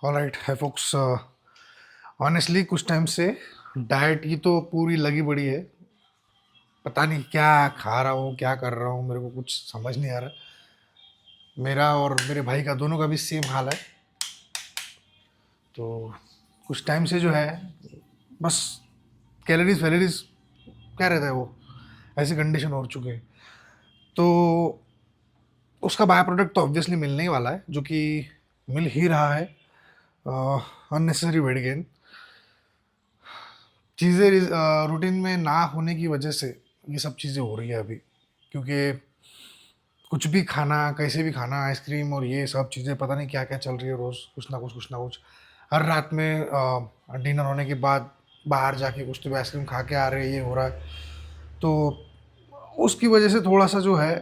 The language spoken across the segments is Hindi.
ऑलराइट है फोक्स, ऑनेस्टली कुछ टाइम से डाइट की तो पूरी लगी पड़ी है। पता नहीं क्या खा रहा हूँ, क्या कर रहा हूँ, मेरे को कुछ समझ नहीं आ रहा। मेरा और मेरे भाई का दोनों का भी सेम हाल है। तो कुछ टाइम से जो है बस कैलोरीज वैलोरीज क्या रहता है वो, ऐसी कंडीशन हो चुके हैं। तो उसका बाय प्रोडक्ट तो ऑब्वियसली मिलने ही वाला है, जो कि मिल ही रहा है। अननेसेसरी वेट गेन, चीज़ें रूटीन में ना होने की वजह से ये सब चीज़ें हो रही है अभी। क्योंकि कुछ भी खाना, कैसे भी खाना, आइसक्रीम और ये सब चीज़ें, पता नहीं क्या क्या चल रही है रोज़, कुछ ना कुछ कुछ ना कुछ। हर रात में डिनर होने के बाद बाहर जाके कुछ तो भी आइसक्रीम खा के आ रहे हैं, ये हो रहा है। तो उसकी वजह से थोड़ा सा जो है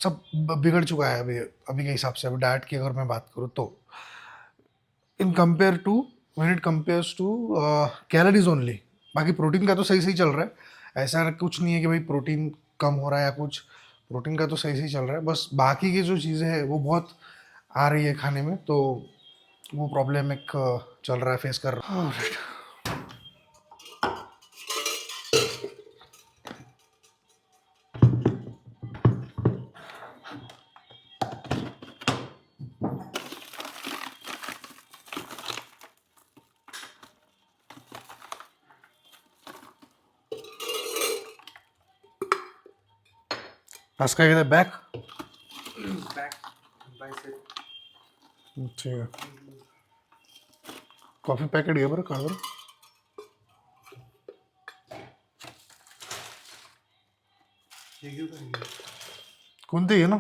सब बिगड़ चुका है अभी अभी के हिसाब से। अभी डाइट की अगर मैं बात करूँ तो in compare to, when it compares to calories only. बाकी प्रोटीन का तो सही सही चल रहा है, ऐसा कुछ नहीं है कि भाई प्रोटीन कम हो रहा है या कुछ। प्रोटीन का तो सही सही चल रहा है, बस बाकी की जो चीज़ें हैं वो बहुत आ रही है खाने में। तो वो प्रॉब्लम एक चल रहा है, फेस कर रहा हूँ। इसका बैक बैक बाइसेप। ठीक है, कॉफ़ी पैकेट ये बरं का बरं हे घेऊ का? कोणते आहे ना?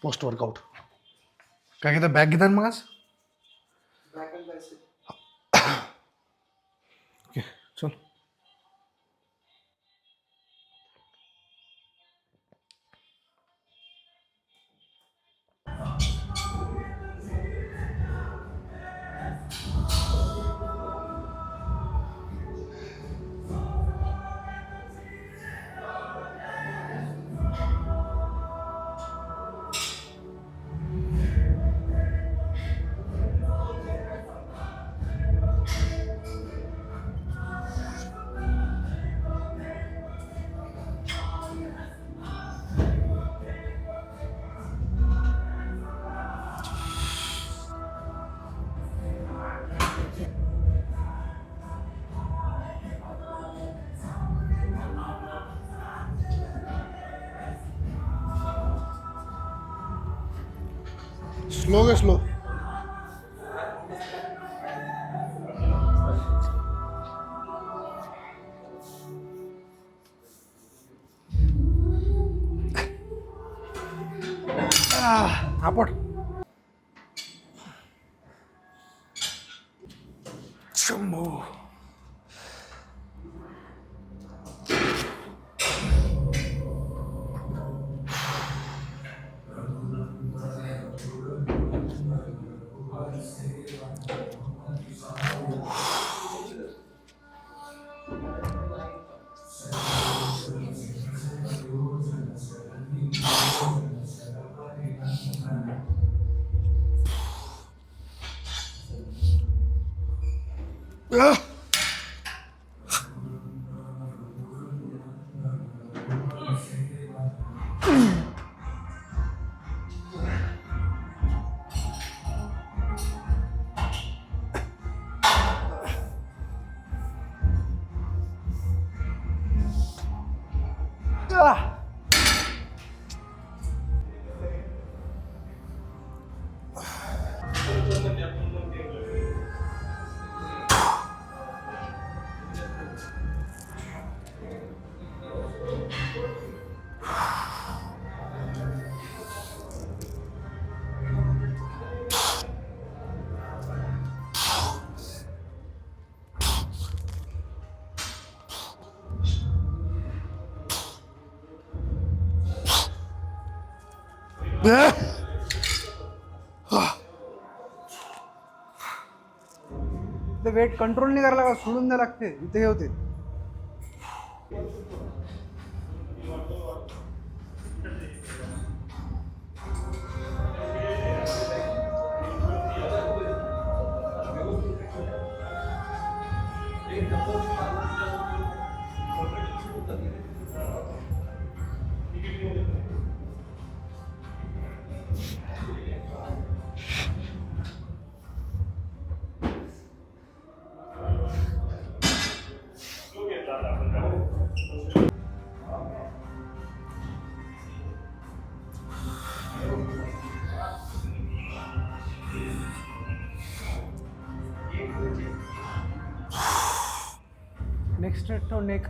पोस्ट वर्कआउट काय घेता, बॅग घेता मग आज? Back and bicep. ओके चल. स्लो गे स्लो. आपट शंभू. ते वेट कंट्रोल नाही करायला लागला, सोडून द्या लागते, इथे हे होते. नेक्स्ट तो नेक.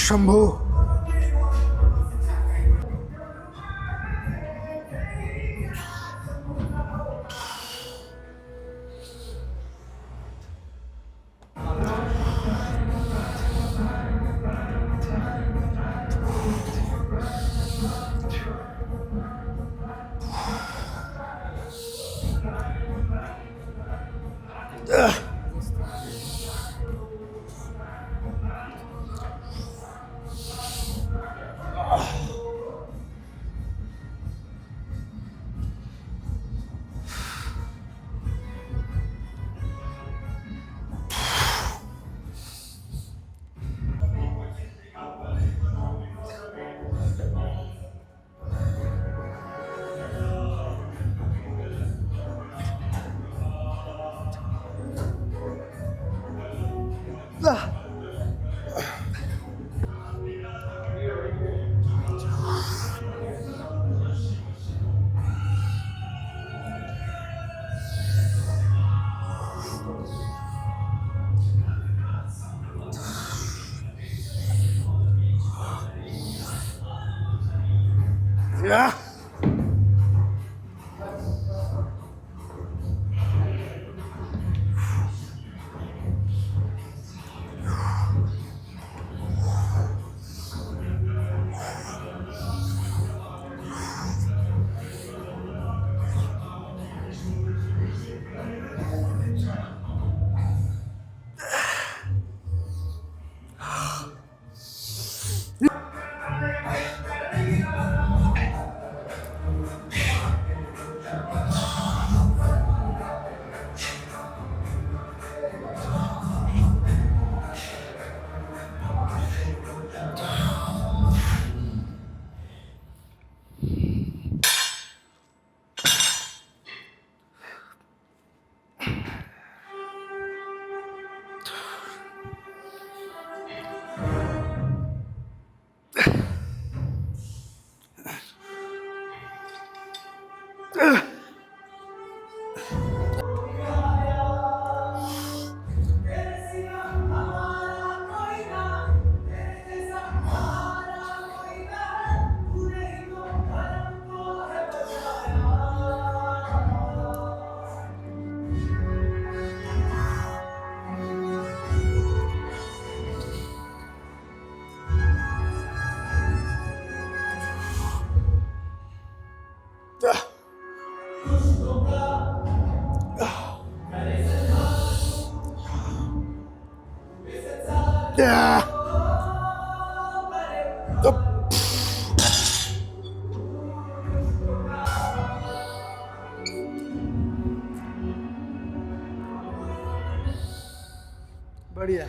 शंभू. Yeah. बढ़िया।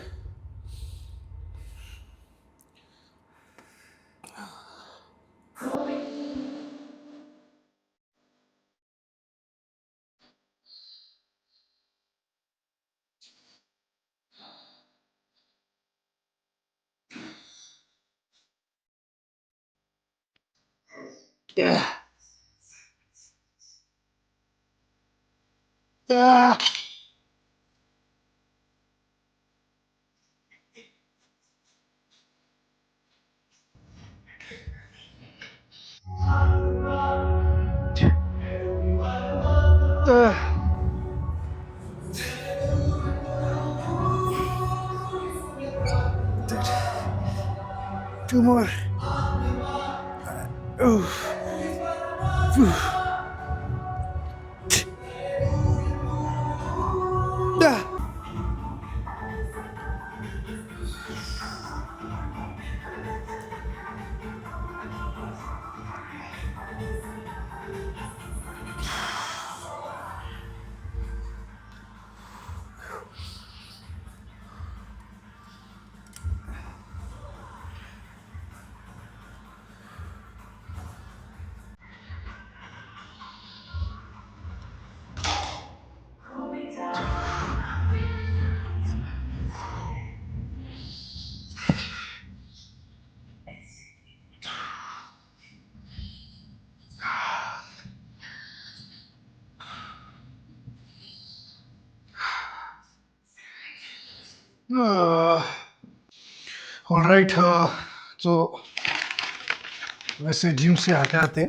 Two more. ऑलराइट, तो वैसे जिम से आते आते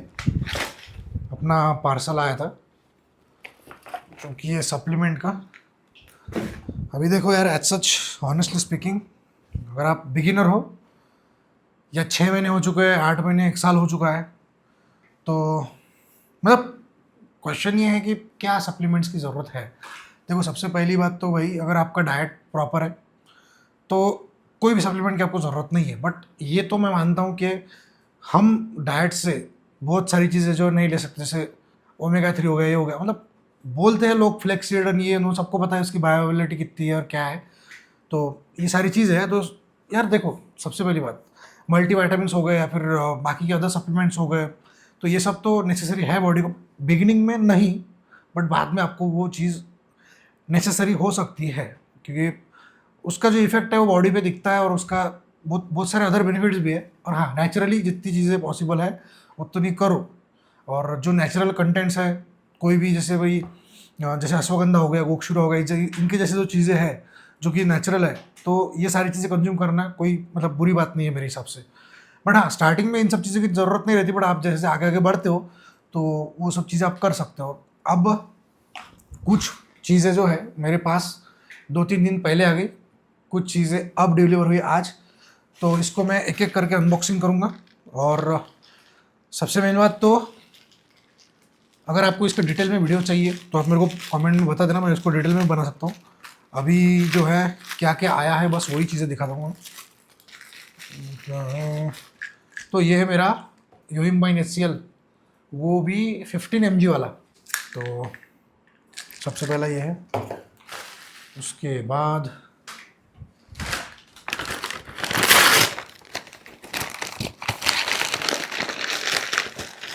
अपना पार्सल आया था, क्योंकि ये सप्लीमेंट का। अभी देखो यार, एज सच ऑनेस्टली स्पीकिंग, अगर आप बिगिनर हो या 6 महीने हो चुके हैं, 8 महीने, 1 साल हो चुका है, तो मतलब क्वेश्चन ये है कि क्या सप्लीमेंट्स की ज़रूरत है। देखो, सबसे पहली बात तो वही, अगर आपका डाइट प्रॉपर है तो कोई भी सप्लीमेंट की आपको ज़रूरत नहीं है। बट ये तो मैं मानता हूँ कि हम डाइट से बहुत सारी चीज़ें जो नहीं ले सकते, जैसे ओमेगा 3 हो गया, ये हो गया, मतलब बोलते हैं लोग फ्लेक्सीड, ये नो, सबको पता है उसकी बायोअवेलेबिलिटी कितनी है और क्या है, तो ये सारी चीज़ें हैं। तो यार देखो, सबसे पहली बात, मल्टीविटामिन्स हो गए या फिर बाकी के अदर सप्लीमेंट्स हो गए, तो ये सब तो नेसेसरी है बॉडी को, बिगिनिंग में नहीं, बट बाद में आपको वो चीज़ नेसेसरी हो सकती है, क्योंकि उसका जो इफेक्ट है वो बॉडी पे दिखता है और उसका बहुत बहुत सारे अदर बेनिफिट्स भी है। और हाँ, नेचुरली जितनी चीज़ें पॉसिबल है उतनी करो। और जो नेचुरल कंटेंट्स है, कोई भी, जैसे भाई जैसे अश्वगंधा हो गया, गोक्षुरा हो गया, इनके जैसे जो चीज़ें हैं जो कि नेचुरल है, तो ये सारी चीज़ें कंज्यूम करना कोई मतलब बुरी बात नहीं है मेरे हिसाब से। बट हाँ, स्टार्टिंग में इन सब चीज़ों की ज़रूरत नहीं रहती, बट आप जैसे आगे आगे बढ़ते हो तो वो सब चीज़ें आप कर सकते हो। अब कुछ चीज़ें जो है मेरे पास 2-3 दिन पहले आ गई, कुछ चीज़ें अब डिलीवर हुई आज, तो इसको मैं एक एक करके अनबॉक्सिंग करूँगा। और सबसे मेन बात तो, अगर आपको इसका डिटेल में वीडियो चाहिए तो आप मेरे को कमेंट में बता देना, मैं इसको डिटेल में बना सकता हूँ। अभी जो है क्या क्या आया है, बस वही चीज़ें दिखा दूँगा। तो ये है मेरा यूइम्बाइन HCl, वो भी 15 mg वाला। तो सबसे पहला ये है, उसके बाद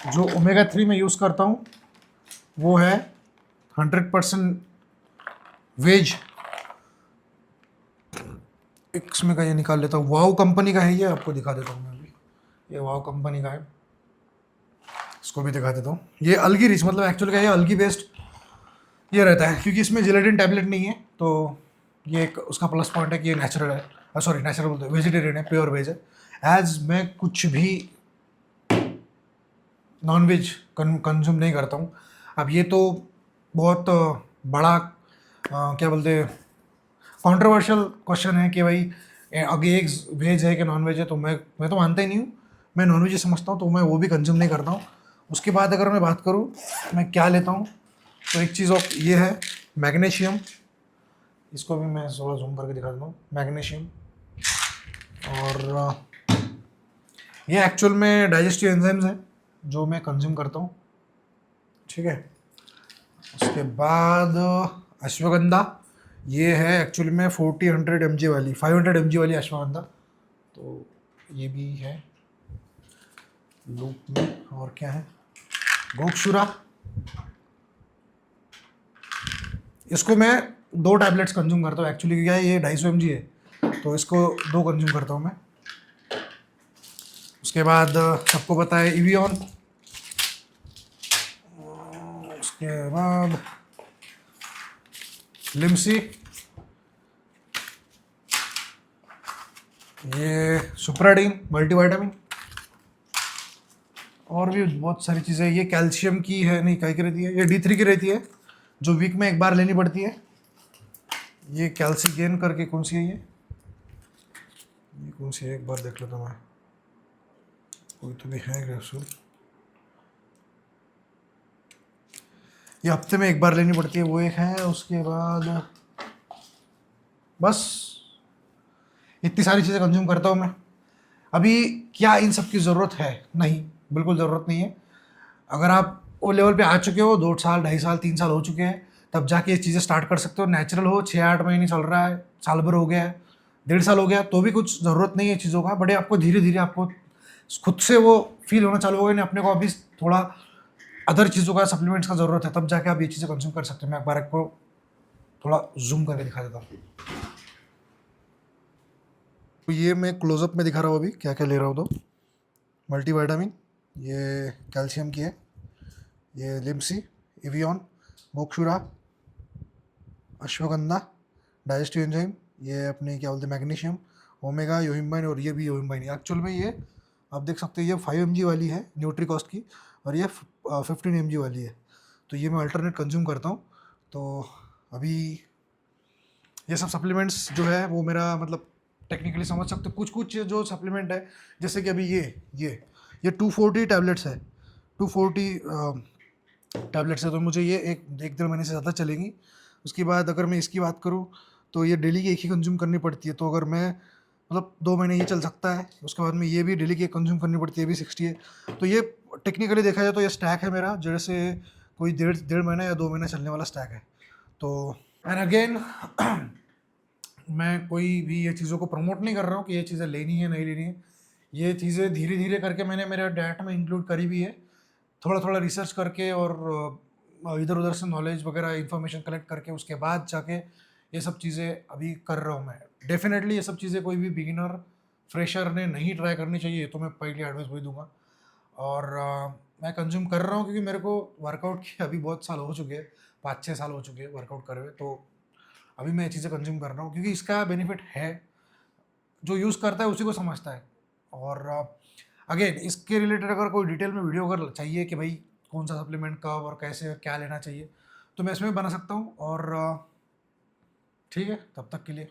जो ओमेगा 3 में यूज़ करता हूँ वो है 100% वेज। इसमें का ये निकाल लेता हूँ, वाव कंपनी का है ये, आपको दिखा देता हूँ मैं अभी। ये वाव कंपनी का है, इसको भी दिखा देता हूँ। ये अलगी रिच, मतलब एक्चुअली क्या है, अलगी बेस्ड ये रहता है, क्योंकि इसमें जिलेटिन टैबलेट नहीं है, तो ये एक उसका प्लस पॉइंट है कि ये नेचुरल है। सॉरी, नेचुरल बोलते हैं, वेजिटेरियन है, प्योर वेज है। एज मैं कुछ भी नॉन वेज कंज्यूम नहीं करता हूँ। अब ये तो बहुत बड़ा क्या बोलते हैं, कंट्रोवर्शियल क्वेश्चन है कि भाई अगर एक वेज है कि नॉन वेज है, तो मैं तो मानता ही नहीं हूँ, मैं नॉन वेज ही समझता हूँ, तो मैं वो भी कंज्यूम नहीं करता हूँ। उसके बाद अगर मैं बात करूँ मैं क्या लेता हूँ, तो एक चीज़ ऑफ ये है मैग्नीशियम, इसको भी मैं थोड़ा जूम करके दिखा देता हूँ। मैग्नीशियम और ये एक्चुअल में डाइजेस्टिव एंजाइम्स हैं जो मैं कंज्यूम करता हूँ, ठीक है। उसके बाद अश्वगंधा, ये है एक्चुअली में 40-100 mg वाली, 500 mg वाली अश्वगंधा, तो ये भी है लूप में। और क्या है, गोक्षुरा, इसको मैं 2 टैबलेट्स कंज्यूम करता हूँ एक्चुअली। क्या है, ये 250 mg है, तो इसको 2 कंज्यूम करता हूँ मैं। उसके बाद सबको पता है इवियन, उसके बाद लिम्सी, ये सुप्राडीन मल्टीविटामिन, और भी बहुत सारी चीज़ें। ये कैल्शियम की है, नहीं क्या की रहती है, ये D3 की रहती है, जो वीक में एक बार लेनी पड़ती है। ये कैल्सीगेन करके कौन सी है, ये कौन सी है, एक बार देख लेता हूँ मैं, कोई तो भी है कैप्सूल। ये हफ्ते में एक बार लेनी पड़ती है, वो एक है। उसके बाद बस इतनी सारी चीज़ें कंज्यूम करता हूँ मैं। अभी क्या इन सब की ज़रूरत है? नहीं, बिल्कुल ज़रूरत नहीं है। अगर आप वो लेवल पे आ चुके हो, 2 साल 2.5 साल 3 साल हो चुके हैं, तब जाके ये चीज़ें स्टार्ट कर सकते हो। नेचुरल हो, 6-8 महीने चल रहा है, साल भर हो गया है, 1.5 साल हो गया, तो भी कुछ ज़रूरत नहीं है चीज़ों का। बट आपको धीरे धीरे आपको खुद से वो फील होना चालू होगा, नहीं अपने को अभी थोड़ा अदर चीज़ों का, सप्लीमेंट्स का ज़रूरत है, तब जाके आप ये चीज़ें कंज्यूम कर सकते हो। मैं एक बार आपको थोड़ा जूम करके दिखा देता हूँ। तो ये मैं क्लोजअप में दिखा रहा हूँ अभी क्या क्या ले रहा हूँ। तो मल्टीविटामिन, ये कैल्शियम की है, ये लिम्सी, इवियन, मोक्षुरा, अश्वगंधा, डाइजेस्टिव एंजाइम, ये अपने क्या बोलते हैं मैग्नीशियम, ओमेगा, योहिम्बाइन, और ये भी योहिम्बाइन। एक्चुअल में ये आप देख सकते हैं, ये 5 mg वाली है न्यूट्री कॉस्ट की, और ये 15 mg वाली है। तो ये मैं अल्टरनेट कंज्यूम करता हूँ। तो अभी ये सब सप्लीमेंट्स जो है वो मेरा मतलब टेक्निकली समझ सकते हो, कुछ कुछ जो सप्लीमेंट है, जैसे कि अभी ये 240 टैबलेट्स है, 240 टैबलेट्स है, तो मुझे ये एक 1-1.5 महीने से ज़्यादा चलेंगी। उसके बाद अगर मैं इसकी बात करूँ तो ये डेली की एक ही कंज्यूम करनी पड़ती है। तो अगर मैं मतलब 2 महीने ये चल सकता है, उसके बाद में ये भी डेली की एक कंज्यूम करनी पड़ती है, ये भी 60 है। तो ये टेक्निकली देखा जाए तो ये स्टैक है मेरा, जैसे कोई 1.5 महीना या 2 महीना चलने वाला स्टैक है। तो एंड अगेन मैं कोई भी ये चीज़ों को प्रमोट नहीं कर रहा हूँ कि ये चीज़ें लेनी है नहीं लेनी है। ये चीज़ें धीरे धीरे करके मैंने मेरे डाइट में इंक्लूड करी भी है, थोड़ा थोड़ा रिसर्च करके, और इधर उधर से नॉलेज वगैरह इन्फॉर्मेशन कलेक्ट करके उसके बाद जाके ये सब चीज़ें अभी कर रहा हूँ मैं। डेफिनेटली ये सब चीज़ें कोई भी बिगिनर फ्रेशर ने नहीं ट्राई करनी चाहिए, तो मैं पहली एडवाइस वही दूंगा। और मैं कंज्यूम कर रहा हूँ क्योंकि मेरे को वर्कआउट किए अभी बहुत साल हो चुके हैं, 5-6 साल हो चुके हैं वर्कआउट करे हुए। तो अभी मैं ये चीज़ें कंज्यूम कर रहा हूँ क्योंकि इसका बेनिफिट है, जो यूज़ करता है उसी को समझता है। और अगेन इसके रिलेटेड अगर कोई डिटेल में वीडियो अगर चाहिए कि भाई कौन सा सप्लीमेंट कब और कैसे और क्या लेना चाहिए, तो मैं इसमें बना सकता हूँ। और ठीक है, तब तक के लिए